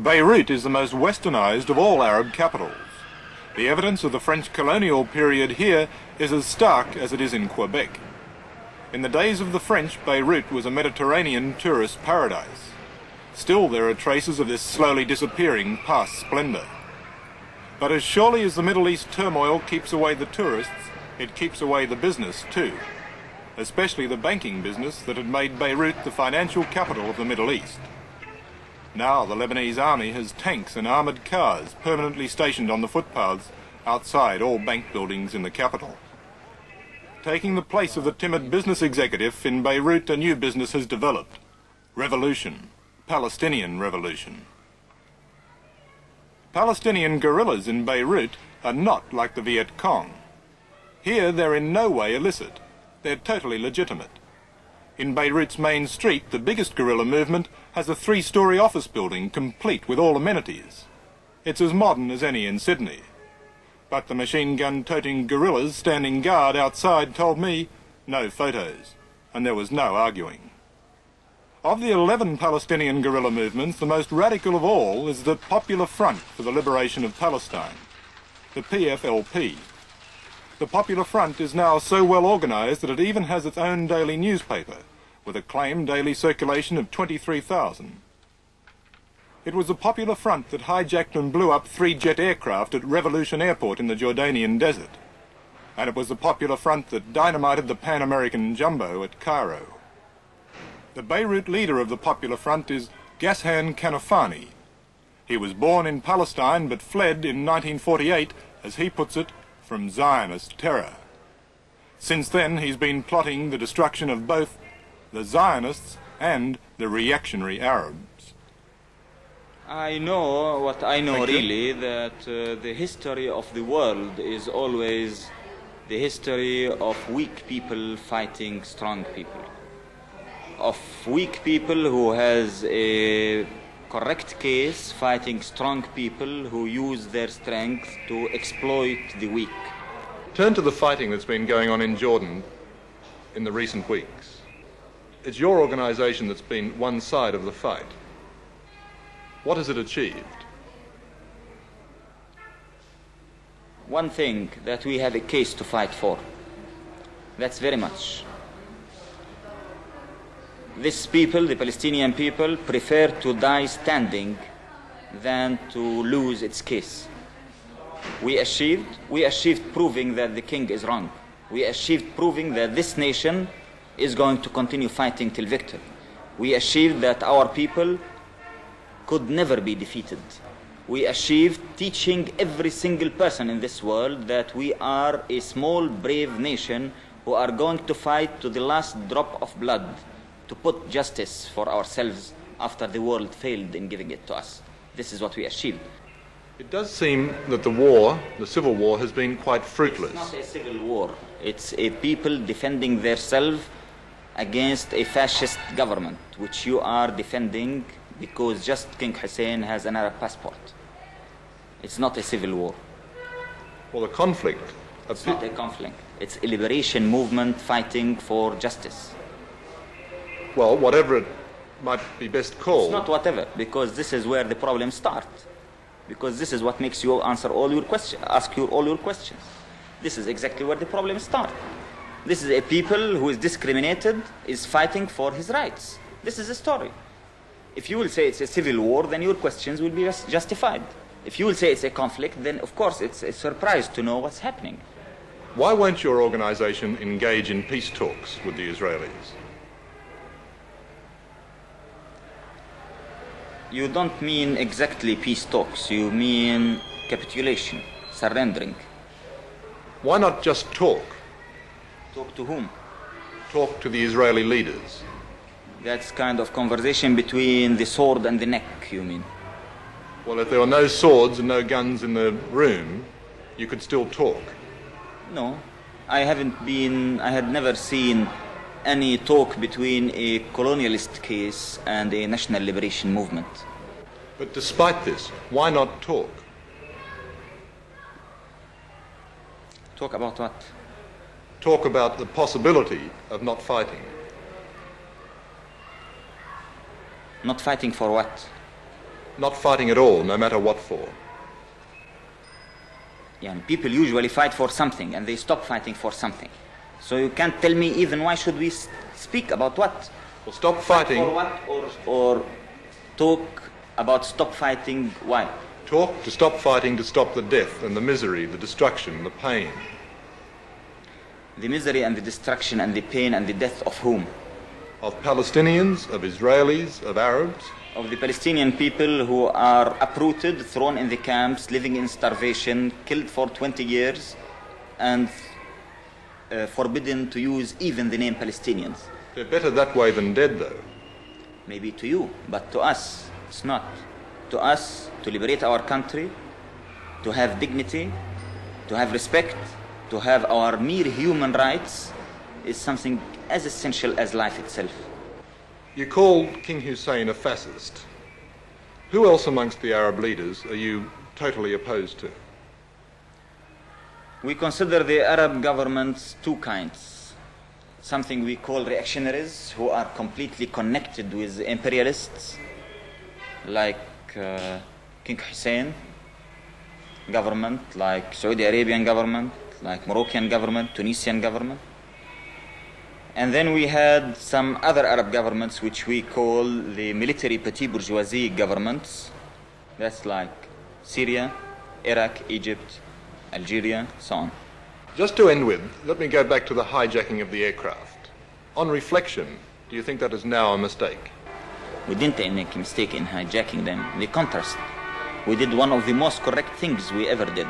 Beirut is the most westernized of all Arab capitals. The evidence of the French colonial period here is as stark as it is in Quebec. In the days of the French, Beirut was a Mediterranean tourist paradise. Still there are traces of this slowly disappearing past splendour. But as surely as the Middle East turmoil keeps away the tourists, it keeps away the business too, especially the banking business that had made Beirut the financial capital of the Middle East. Now the Lebanese army has tanks and armoured cars permanently stationed on the footpaths outside all bank buildings in the capital. Taking the place of the timid business executive, in Beirut a new business has developed. Revolution. Palestinian revolution. Palestinian guerrillas in Beirut are not like the Viet Cong. Here they're in no way illicit. They're totally legitimate. In Beirut's main street, the biggest guerrilla movement has a 3-story office building complete with all amenities. It's as modern as any in Sydney. But the machine gun-toting guerrillas standing guard outside told me no photos, and there was no arguing. Of the 11 Palestinian guerrilla movements, the most radical of all is the Popular Front for the Liberation of Palestine, the PFLP. The Popular Front is now so well organised that it even has its own daily newspaper, with a claimed daily circulation of 23,000. It was the Popular Front that hijacked and blew up 3 jet aircraft at Revolution Airport in the Jordanian desert. And it was the Popular Front that dynamited the Pan American Jumbo at Cairo. The Beirut leader of the Popular Front is Kanápaní. He was born in Palestine but fled in 1948, as he puts it, from Zionist terror. Since then he's been plotting the destruction of both the Zionists and the reactionary Arabs. I know what I know really, that the history of the world is always the history of weak people fighting strong people. Of weak people who has a correct case fighting strong people who use their strength to exploit the weak. Turn to the fighting that's been going on in Jordan in the recent weeks. It's your organisation that's been one side of the fight. What has it achieved? One thing, that we have a case to fight for. That's very much. These people, the Palestinian people, prefer to die standing than to lose its case. We achieved proving that the king is wrong. We achieved proving that this nation is going to continue fighting till victory. We achieved that our people could never be defeated. We achieved teaching every single person in this world that we are a small, brave nation who are going to fight to the last drop of blood to put justice for ourselves after the world failed in giving it to us. This is what we achieved. It does seem that the war, the civil war, has been quite fruitless. It's not a civil war. It's a people defending themselves against a fascist government, which you are defending because just King Hussein has an Arab passport. It's not a civil war. Well, the conflict... It's not a conflict. It's a liberation movement fighting for justice. Well, whatever it might be best called... It's not whatever, because this is where the problems start. Because this is what makes you answer all your questions, ask you all your questions. This is exactly where the problems start. This is a people who is discriminated, is fighting for his rights. This is a story. If you will say it's a civil war, then your questions will be justified. If you will say it's a conflict, then of course it's a surprise to know what's happening. Why won't your organisation engage in peace talks with the Israelis? You don't mean exactly peace talks, you mean capitulation, surrendering. Why not just talk? Talk to whom? Talk to the Israeli leaders. That's kind of conversation between the sword and the neck, you mean? Well, if there were no swords and no guns in the room, you could still talk. No, I had never seen any talk between a colonialist case and a national liberation movement. But despite this, why not talk? Talk about what? Talk about the possibility of not fighting. Not fighting for what? Not fighting at all, no matter what for. Yeah, and people usually fight for something and they stop fighting for something. So you can't tell me even why should we speak about what? Well, stop fighting. For what? Or talk about stop fighting, why? Talk to stop fighting, to stop the death and the misery, the destruction, the pain. The misery and the destruction and the pain and the death of whom? Of Palestinians, of Israelis, of Arabs. Of the Palestinian people who are uprooted, thrown in the camps, living in starvation, killed for 20 years, and forbidden to use even the name Palestinians. They're better that way than dead, though. Maybe to you, but to us, it's not. To us, to liberate our country, to have dignity, to have respect, to have our mere human rights, is something as essential as life itself. You called King Hussein a fascist. Who else amongst the Arab leaders are you totally opposed to? We consider the Arab governments two kinds. Something we call reactionaries, who are completely connected with imperialists, like King Hussein government, like Saudi Arabian government, like Moroccan government, Tunisian government. And then we had some other Arab governments which we call the military petit bourgeoisie governments. That's like Syria, Iraq, Egypt, Algeria, so on. Just to end with, let me go back to the hijacking of the aircraft. On reflection, do you think that is now a mistake? We didn't make a mistake in hijacking them. The contrast. We did one of the most correct things we ever did.